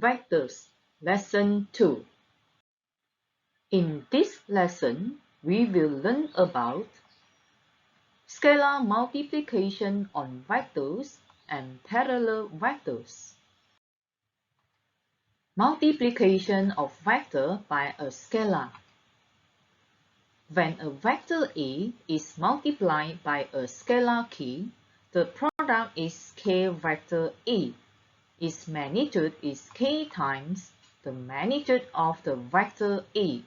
Vectors, Lesson 2. In this lesson, we will learn about scalar multiplication on vectors and parallel vectors. Multiplication of vector by a scalar. When a vector A is multiplied by a scalar k, the product is k vector A. Its magnitude is k times the magnitude of the vector A.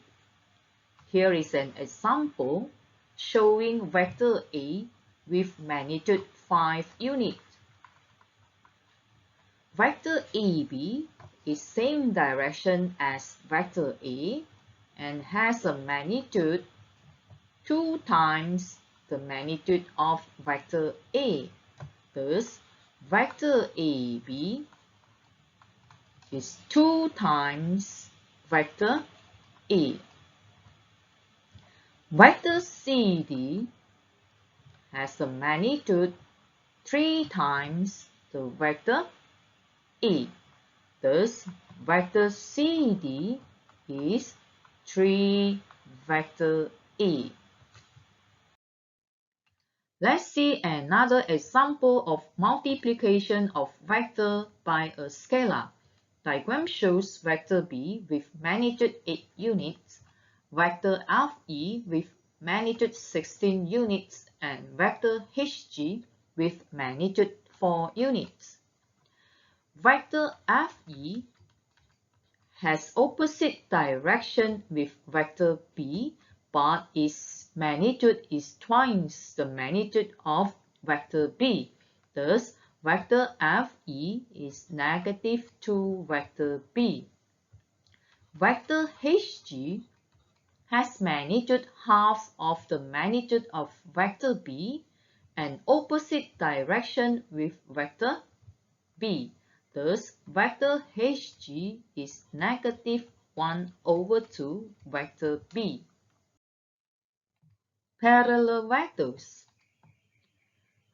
Here is an example showing vector A with magnitude 5 units. Vector AB is same direction as vector A and has a magnitude 2 times the magnitude of vector A. Thus, vector AB is 2 times vector A. Vector CD has a magnitude 3 times the vector A. Thus, vector CD is 3 vector A. Let's see another example of multiplication of vector by a scalar. Diagram shows vector B with magnitude 8 units, vector FE with magnitude 16 units, and vector HG with magnitude 4 units. Vector FE has opposite direction with vector B, but its magnitude is twice the magnitude of vector B. Thus, vector FE is negative 2 vector B. Vector HG has magnitude half of the magnitude of vector B and opposite direction with vector B. Thus, vector HG is negative 1 over 2 vector B. Parallel vectors.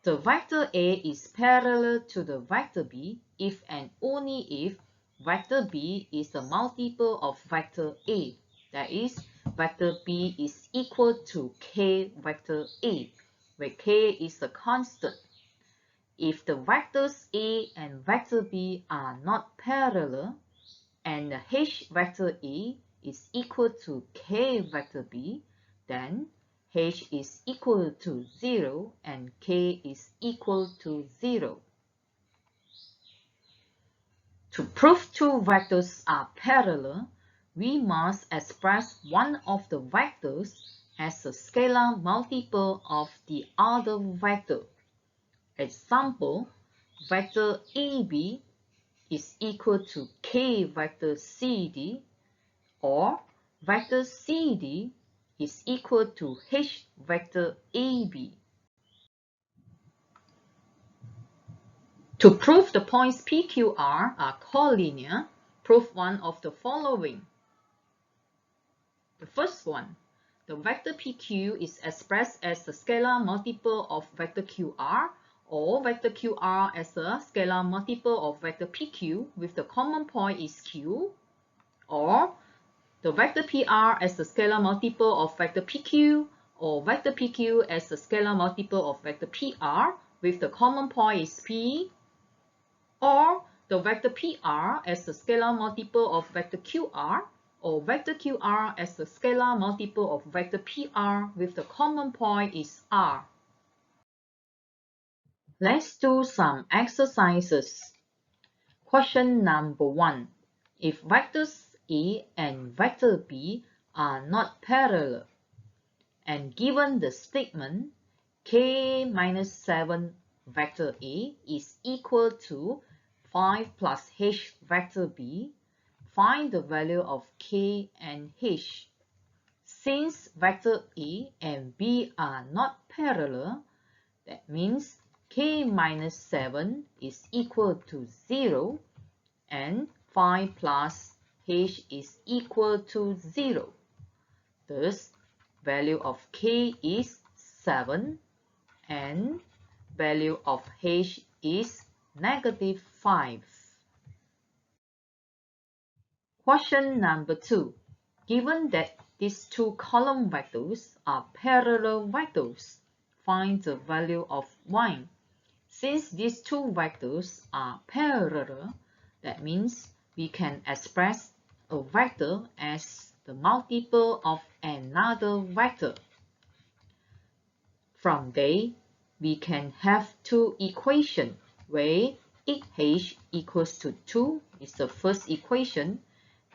The vector A is parallel to the vector B if and only if vector B is a multiple of vector A. That is, vector B is equal to k vector A, where k is a constant. If the vectors A and vector B are not parallel, and the h vector A is equal to k vector B, then h is equal to 0 and k is equal to 0. To prove two vectors are parallel, we must express one of the vectors as a scalar multiple of the other vector. Example, vector AB is equal to k vector CD, or vector CD is equal to h vector AB. To prove the points PQR are collinear, prove one of the following. The first one, the vector PQ is expressed as a scalar multiple of vector QR, or vector QR as a scalar multiple of vector PQ with the common point is Q, or the vector PR as a scalar multiple of vector PQ, or vector PQ as a scalar multiple of vector PR with the common point is P, or the vector PR as a scalar multiple of vector QR, or vector QR as a scalar multiple of vector PR with the common point is R. Let's do some exercises. Question number 1. If vectors A and vector B are not parallel, and given the statement k minus 7 vector A is equal to 5 plus h vector B, find the value of k and h. Since vector A and B are not parallel, that means k minus 7 is equal to 0 and 5 plus h is equal to 0. Thus, value of k is 7 and value of h is negative 5. Question number 2. Given that these two column vectors are parallel vectors, find the value of y. Since these two vectors are parallel, that means we can express a vector as the multiple of another vector. From there, we can have two equations where h equals to 2 is the first equation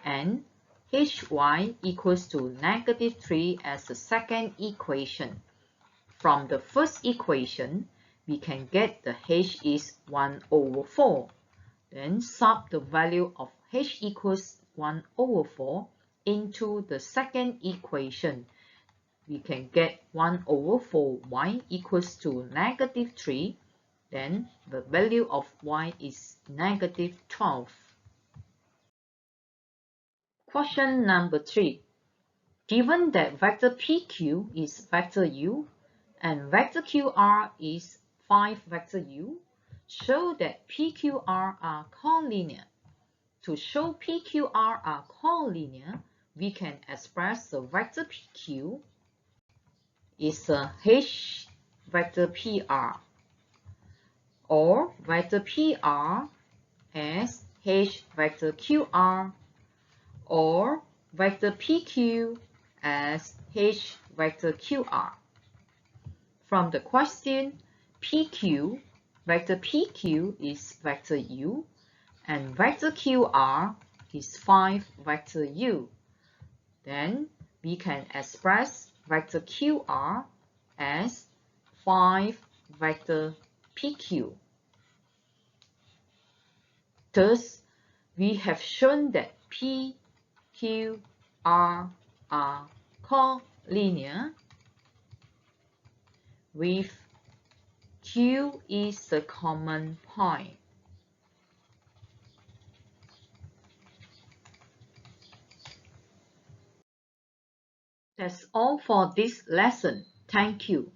and hy equals to negative 3 as the second equation. From the first equation, we can get the h is 1 over 4. Then sub the value of h equals 1 over 4 into the second equation. We can get 1 over 4y equals to negative 3. Then the value of y is negative 12. Question number 3. Given that vector PQ is vector u and vector QR is 5 vector u, show that PQR are collinear. To show PQR are collinear, we can express the vector PQ is a H vector PR or vector PR as H vector QR or vector PQ as H vector QR. From the question, vector PQ is vector u and vector QR is 5 vector u. Then we can express vector QR as 5 vector PQ. Thus, we have shown that P, Q, R are collinear with Q is the common point. That's all for this lesson. Thank you.